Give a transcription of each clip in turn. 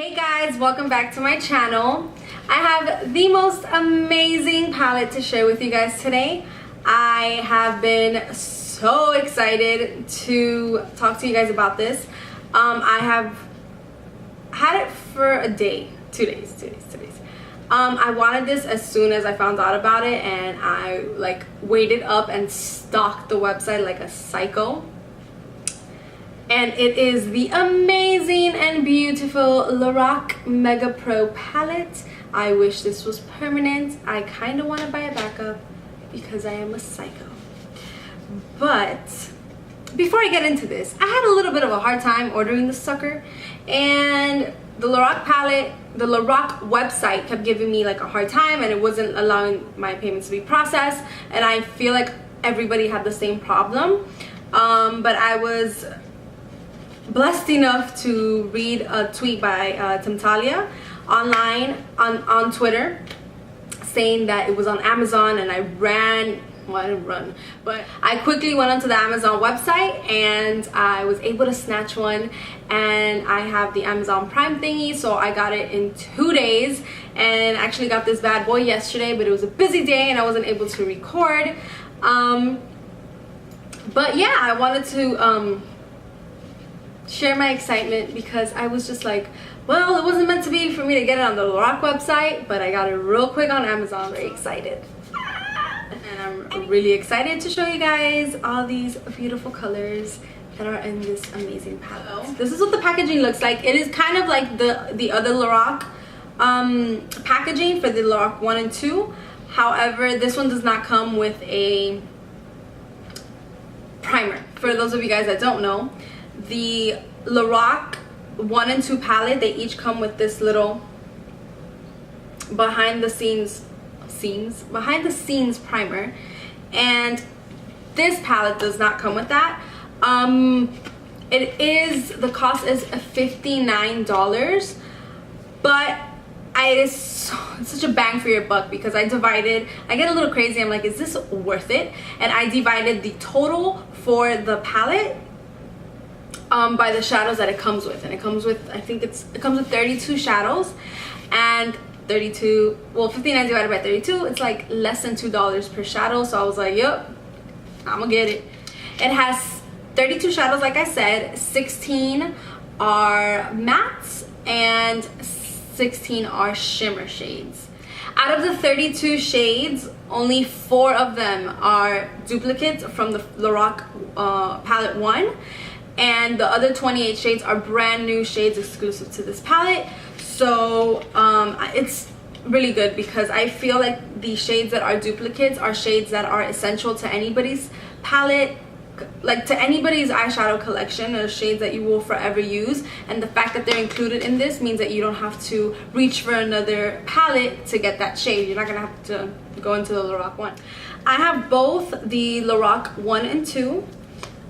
Hey guys, welcome back to my channel. I have the most amazing palette to share with you guys today. I have been so excited to talk to you guys about this. I have had it for a day, 2 days. I wanted this as soon as I found out about it, and I waited up and stalked the website like a psycho. And it is the amazing and beautiful Lorac Mega Pro palette. I wish this was permanent. I kind of want to buy a backup because I am a psycho. But before I get into this, I had a little bit of a hard time ordering this sucker, and the Lorac palette, the Lorac website kept giving me like a hard time, and it wasn't allowing my payments to be processed, and I feel like everybody had the same problem. But I was blessed enough to read a tweet by Talia online on Twitter saying that it was on Amazon, and I didn't run, but I quickly went onto the Amazon website and I was able to snatch one, and I have the Amazon Prime thingy, so I got it in 2 days and actually got this bad boy yesterday, but it was a busy day and I wasn't able to record. But yeah, I wanted to share my excitement because I was just like, well, it wasn't meant to be for me to get it on the Lorac website, but I got it real quick on Amazon. Very excited. And I'm really excited to show you guys all these beautiful colors that are in this amazing palette. This is what the packaging looks like. It is kind of like the other Lorac packaging for the Lorac 1 and 2. However, this one does not come with a primer. For those of you guys that don't know, the Lorac 1 and 2 palette, they each come with this little behind the scenes primer, and this palette does not come with that. The cost is $59, but it's such a bang for your buck because I get a little crazy. I'm like, is this worth it? And I divided the total for the palette by the shadows that it comes with, and it comes with, I think it comes with 32 shadows, and 59 divided by 32, it's like less than $2 per shadow. So I was like, yep, I'm gonna get it. It has 32 shadows, like I said. 16 are mattes and 16 are shimmer shades. Out of the 32 shades, only 4 of them are duplicates from the Lorac palette 1, and the other 28 shades are brand new shades exclusive to this palette. So it's really good because I feel like the shades that are duplicates are shades that are essential to anybody's palette, like to anybody's eyeshadow collection, or shades that you will forever use. And the fact that they're included in this means that you don't have to reach for another palette to get that shade. You're not gonna have to go into the Lorac one. I have both the Lorac 1 and 2,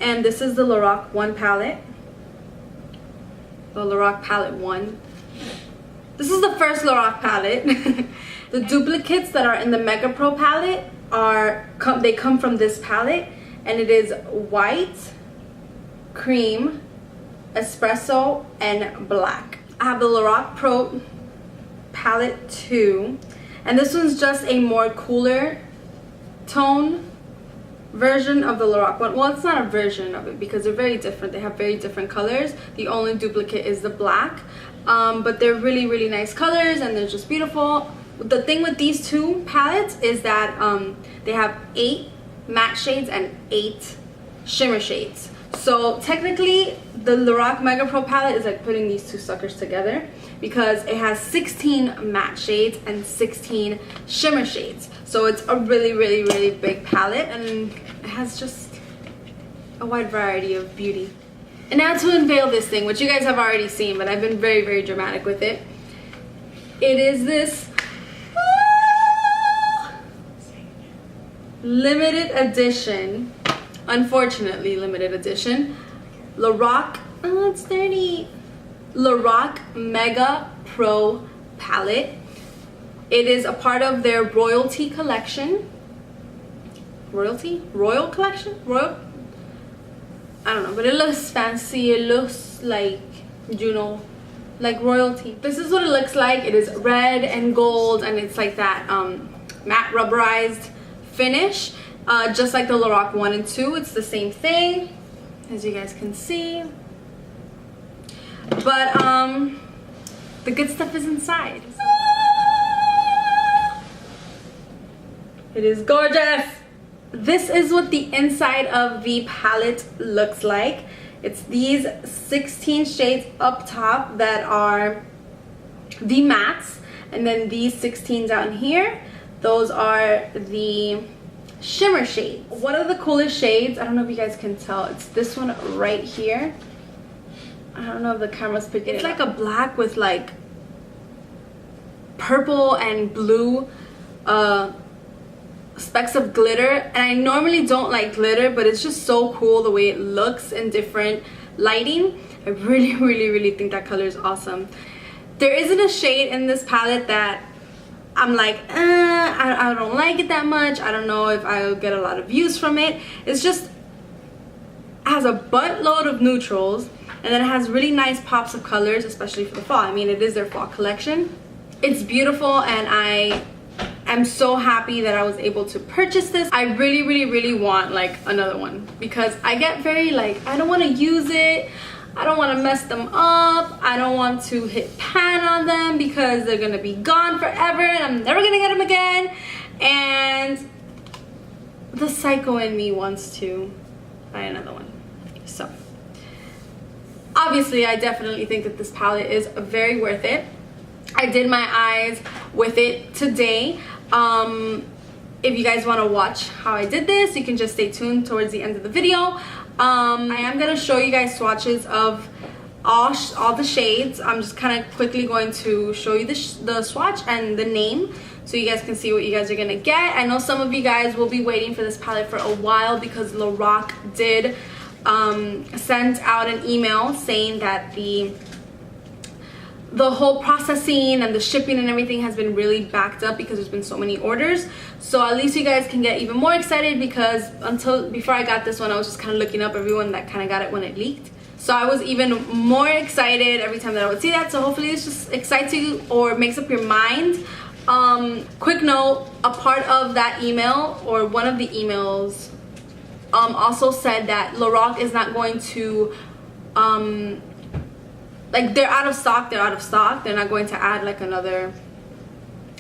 and this is the Lorac 1 palette, the Lorac palette 1. This is the first Lorac palette. The duplicates that are in the Mega Pro palette they come from this palette, and it is white, cream, espresso, and black. I have the Lorac Pro palette 2, and this one's just a more cooler tone version of the Lorac one. Well, it's not a version of it because they're very different. They have very different colors. The only duplicate is the black, but they're really nice colors, and they're just beautiful. The thing with these two palettes is that they have 8 matte shades and 8 shimmer shades. So technically the Lorac Mega Pro palette is like putting these two suckers together because it has 16 matte shades and 16 shimmer shades. So it's a really big palette, and it has just a wide variety of beauty. And now to unveil this thing, which you guys have already seen, but I've been very dramatic with it. It is this limited edition, unfortunately limited edition, Lorac, it's 30, Lorac Mega Pro palette. It is a part of their royalty collection. Royal collection? Royal? I don't know, but it looks fancy. It looks like, you know, like royalty. This is what it looks like. It is red and gold, and it's like that matte rubberized finish, just like the Lorac 1 and 2. It's the same thing, as you guys can see. But the good stuff is inside. It is gorgeous. This is what the inside of the palette looks like. It's these 16 shades up top that are the mattes, and then these 16 down here, those are the shimmer shades. One of the coolest shades, I don't know if you guys can tell, it's this one right here. I don't know if the camera's picking it up. It's like a black with like purple and blue specks of glitter, and I normally don't like glitter, but it's just so cool the way it looks in different lighting. I really think that color is awesome. There isn't a shade in this palette that I'm like, I don't like it that much. I don't know if I'll get a lot of views from it. It's just, it has a buttload of neutrals, and then it has really nice pops of colors, especially for the fall. I mean, it is their fall collection. It's beautiful, and I'm so happy that I was able to purchase this. I really want like another one, because I get very like, I don't want to use it, I don't want to mess them up, I don't want to hit pan on them because they're gonna be gone forever and I'm never gonna get them again. And the psycho in me wants to buy another one. So obviously I definitely think that this palette is very worth it. I did my eyes with it today. If you guys want to watch how I did this, you can just stay tuned towards the end of the video. I am going to show you guys swatches of all the shades. I'm just kind of quickly going to show you the swatch and the name, so you guys can see what you guys are going to get. I know some of you guys will be waiting for this palette for a while, because Lorac did send out an email saying that the whole processing and the shipping and everything has been really backed up because there's been so many orders. So at least you guys can get even more excited, because before I got this one, I was just kind of looking up everyone that kind of got it when it leaked. So I was even more excited every time that I would see that. So hopefully this just excites you or makes up your mind. Quick note, a part of that email, or one of the emails, also said that Lorac is not going to like, they're out of stock. They're not going to add like another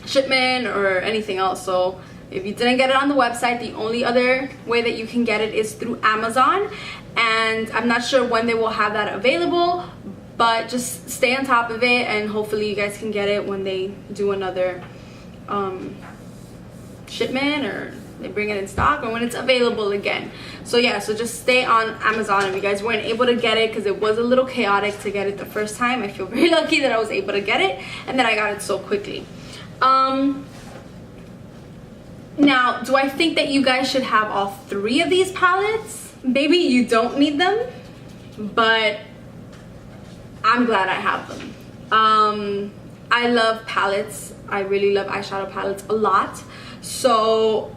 shipment or anything else. So if you didn't get it on the website, the only other way that you can get it is through Amazon, and I'm not sure when they will have that available, but just stay on top of it, and hopefully you guys can get it when they do another shipment, or they bring it in stock, or when it's available again. So yeah, so just stay on Amazon if you guys weren't able to get it, because it was a little chaotic to get it the first time. I feel very lucky that I was able to get it, and that I got it so quickly. Now, do I think that you guys should have all 3 of these palettes? Maybe you don't need them, but I'm glad I have them. I love palettes. I really love eyeshadow palettes a lot. So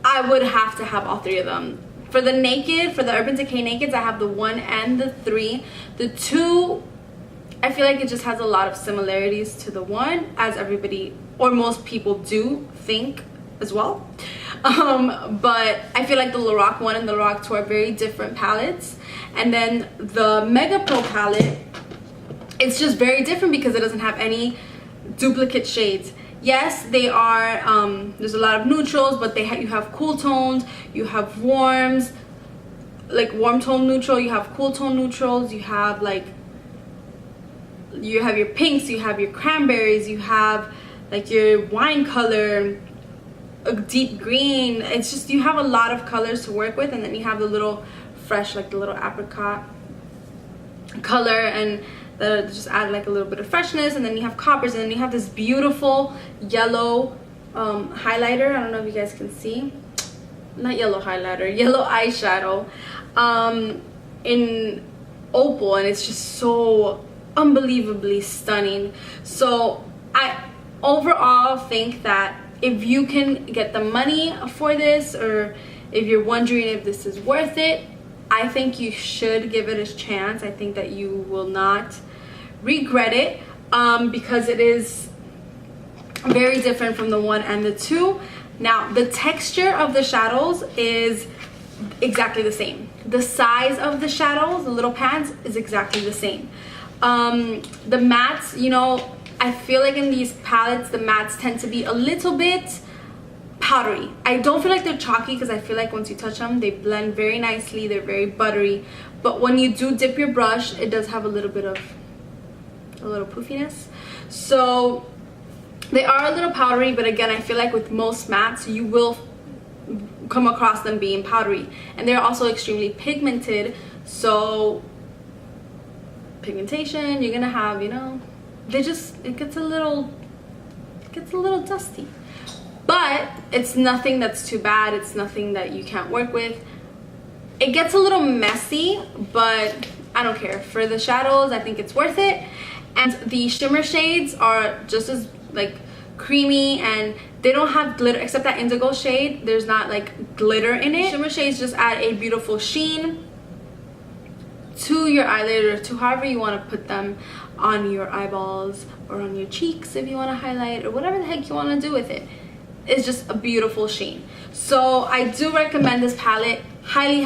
I would have to have all 3 of them. For the Naked, for the Urban Decay Nakeds, I have the 1 and the 3. The 2, I feel like it just has a lot of similarities to the 1, as everybody or most people do think as well. But I feel like the Lorac 1 and the Lorac 2 are very different palettes. And then the Mega Pro palette, it's just very different because it doesn't have any duplicate shades. Yes, they are, there's a lot of neutrals, but you have cool tones, you have warms, like warm tone neutral, you have cool tone neutrals, you have your pinks, you have your cranberries, you have like your wine color, a deep green. It's just, you have a lot of colors to work with, and then you have the little fresh, like the little apricot color, and that just add like a little bit of freshness. And then you have coppers, and then you have this beautiful yellow highlighter. I don't know if you guys can see, not yellow highlighter, yellow eyeshadow in opal, and it's just so unbelievably stunning. So I overall think that if you can get the money for this, or if you're wondering if this is worth it, I think you should give it a chance. I think that you will not regret it because it is very different from the 1 and the 2. Now the texture of the shadows is exactly the same. The size of the shadows, the little pans, is exactly the same. The mattes, you know, I feel like in these palettes the mattes tend to be a little bit powdery. I don't feel like they're chalky because I feel like once you touch them they blend very nicely, they're very buttery, but when you do dip your brush it does have a little bit of a little poofiness. So they are a little powdery, but again I feel like with most mattes you will come across them being powdery, and they're also extremely pigmented, so pigmentation you're gonna have, you know, it gets a little dusty, but it's nothing that's too bad. It's nothing that you can't work with. It gets a little messy, but I don't care. For the shadows I think it's worth it. And the shimmer shades are just as like creamy, and they don't have glitter except that indigo shade. There's not like glitter in it. Shimmer shades just add a beautiful sheen to your eyelid, or to however you want to put them on your eyeballs or on your cheeks if you want to highlight, or whatever the heck you want to do with it. It's just a beautiful sheen. So I do recommend this palette. Highly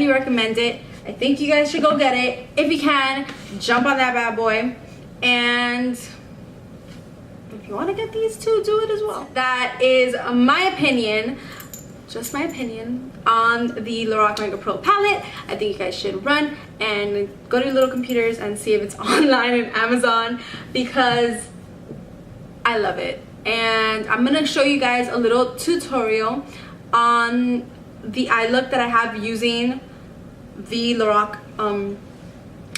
recommend it. I think you guys should go get it. If you can, jump on that bad boy. And if you want to get these two, do it as well. That is my opinion, just my opinion, on the Lorac Mega Pro palette. I think you guys should run and go to your little computers and see if it's online on Amazon, because I love it. And I'm gonna show you guys a little tutorial on the eye look that I have using the Lorac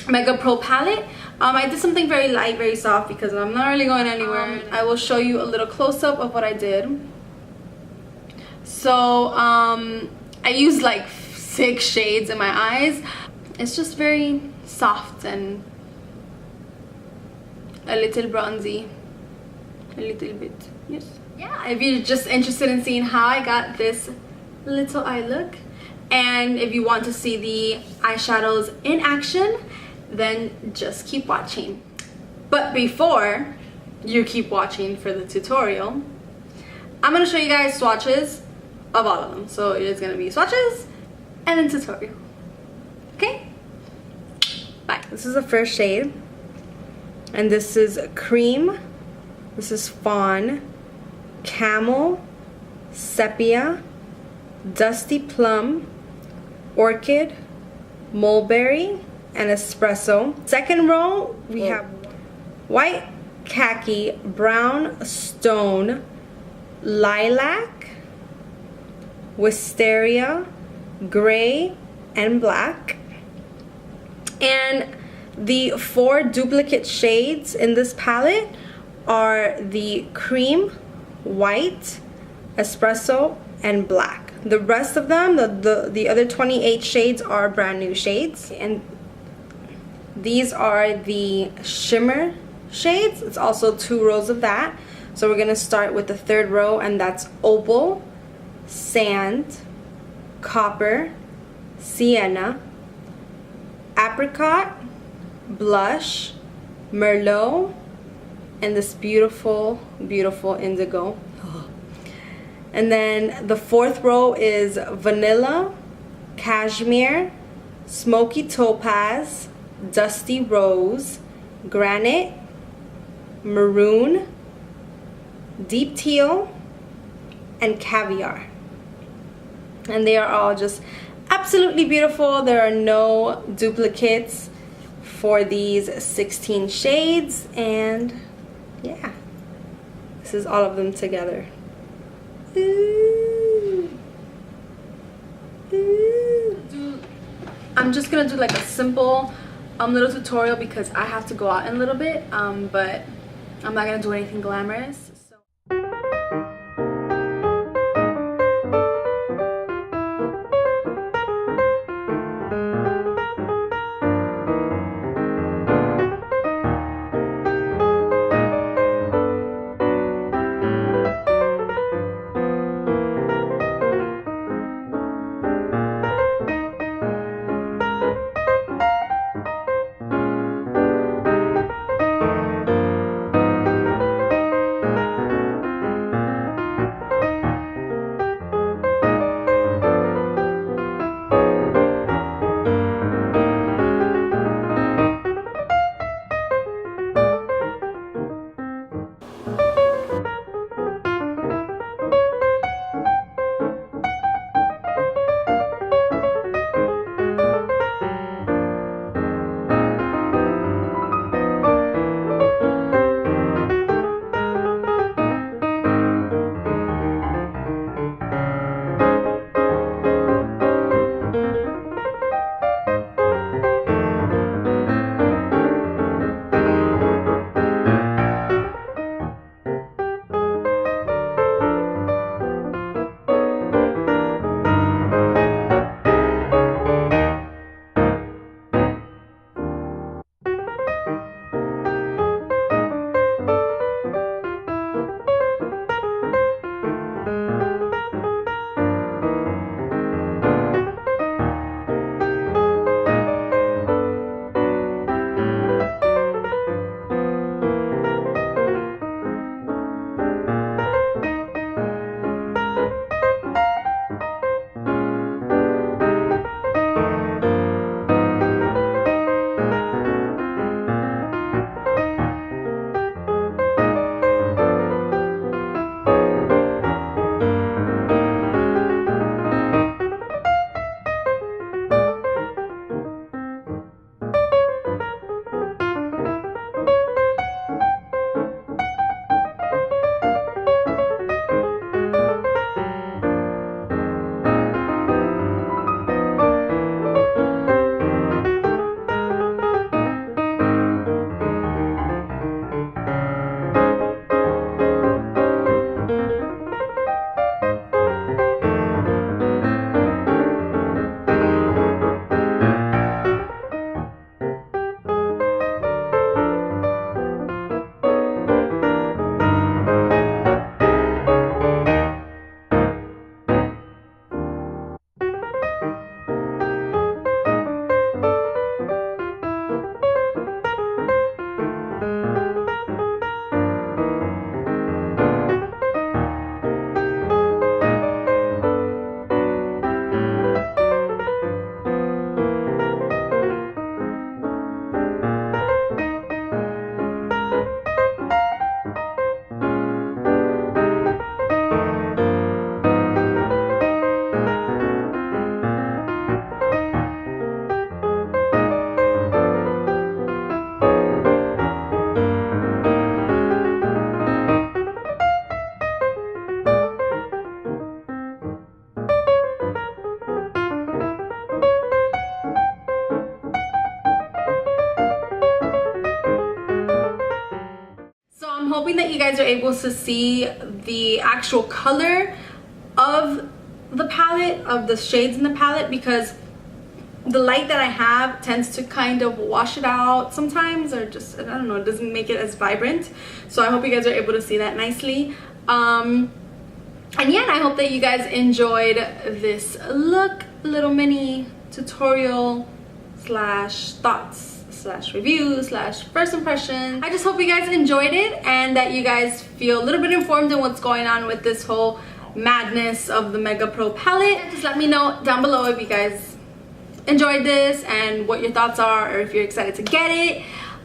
Mega Pro palette. I did something very light, very soft, because I'm not really going anywhere. I will show you a little close-up of what I did. So I used like 6 shades in my eyes. It's just very soft and a little bronzy, a little bit. Yes. Yeah, if you're just interested in seeing how I got this little eye look, and if you want to see the eyeshadows in action, then just keep watching. But before you keep watching for the tutorial, I'm gonna show you guys swatches of all of them. So it's gonna be swatches and then tutorial. Okay? Bye. This is the first shade, and this is cream, this is fawn, camel, sepia, dusty plum, orchid, mulberry, and espresso. Second row we have white, khaki, brown, stone, lilac, wisteria, gray, and black. And the 4 duplicate shades in this palette are the cream, white, espresso, and black. The rest of them, the other 28 shades, are brand new shades. And these are the shimmer shades. It's also 2 rows of that. So we're gonna start with the 3rd row, and that's opal, sand, copper, sienna, apricot, blush, merlot, and this beautiful indigo. And then the 4th row is vanilla, cashmere, smoky topaz, dusty rose, granite, maroon, deep teal, and caviar. And they are all just absolutely beautiful. There are no duplicates for these 16 shades, and yeah, this is all of them together. Ooh. Ooh. I'm just gonna do like a simple little tutorial because I have to go out in a little bit, but I'm not gonna do anything glamorous. hoping that you guys are able to see the actual color of the palette, of the shades in the palette, because the light that I have tends to kind of wash it out sometimes, or just, I don't know, it doesn't make it as vibrant. So I hope you guys are able to see that nicely. And yeah, and I hope that you guys enjoyed this little mini tutorial slash thoughts slash review slash first impression. I just hope you guys enjoyed it and that you guys feel a little bit informed in what's going on with this whole madness of the Mega Pro palette. Just let me know down below if you guys enjoyed this and what your thoughts are, or if you're excited to get it.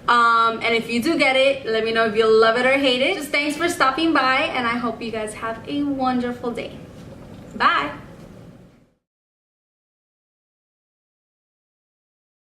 And if you do get it, let me know if you love it or hate it. Just thanks for stopping by, and I hope you guys have a wonderful day. Bye.